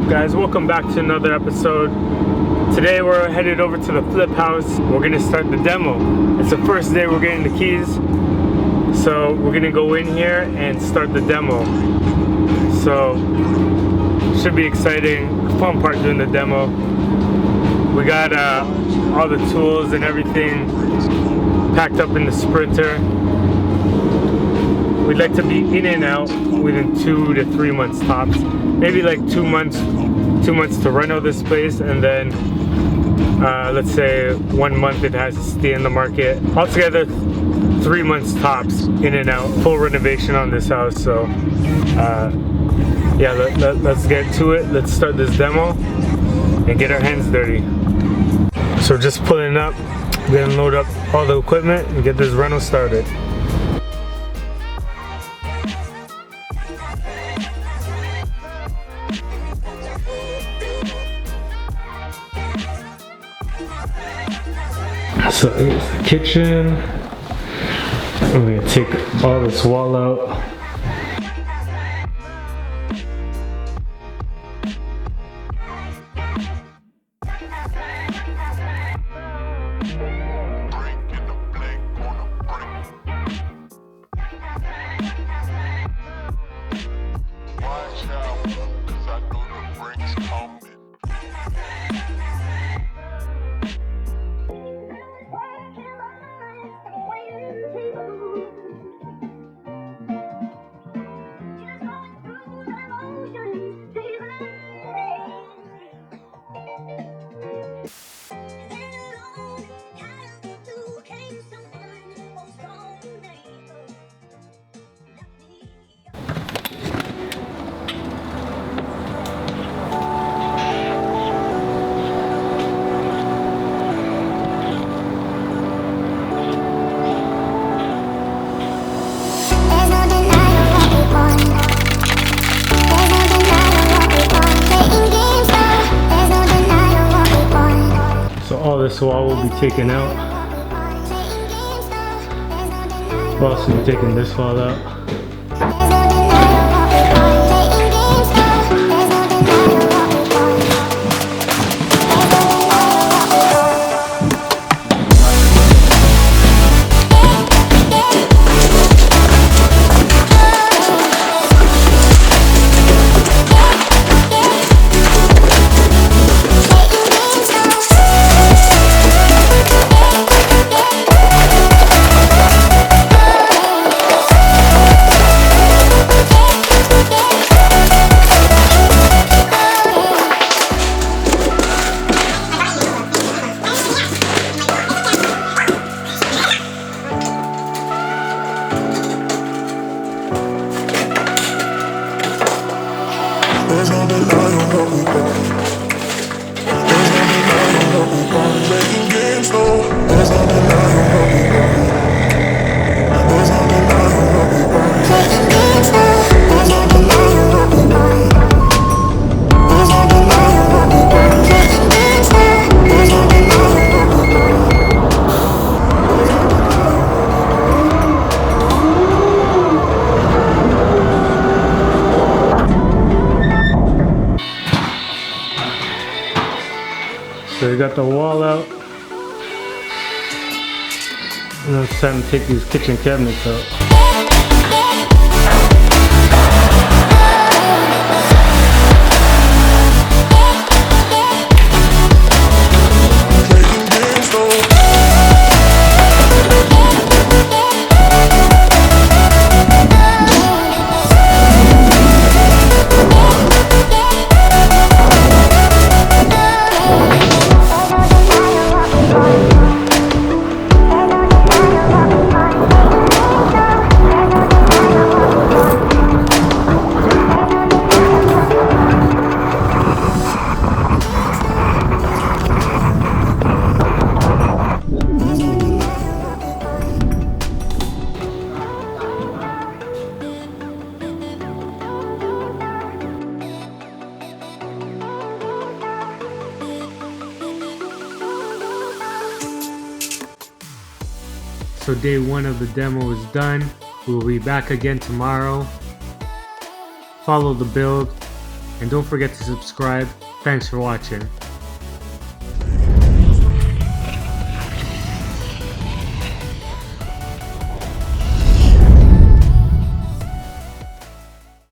up, guys? Welcome back to another episode. Today we're headed over to the flip house. We're gonna start the demo. It's the first day we're getting the keys, so we're gonna go in here and start the demo. So should be exciting. Fun part doing the demo. We got all the tools and everything packed up in the Sprinter. We'd like to be in and out within 2 to 3 months tops. Maybe like 2 months to reno this place, and then let's say 1 month it has to stay in the market. Altogether 3 months tops in and out. Full renovation on this house. So yeah, let's get to it. Let's start this demo and get our hands dirty. So just pulling up, we're gonna load up all the equipment and get this rental started. So here's the kitchen. I'm gonna take all this wall out. All this wall will be taken out. We'll also be taking this wall out. There's no denying what we want. There's no denying what we want. Playing games, no. There's no denying what we want. There's no denying what we want. Playing games, no. There's no denying what we want. There's no denying what we want. Playing games, no. There's no denying what we want. So we got the wall out. And then it's time to take these kitchen cabinets out. So day one of the demo is done. We'll be back again tomorrow. Follow the build. and don't forget to subscribe. Thanks for watching.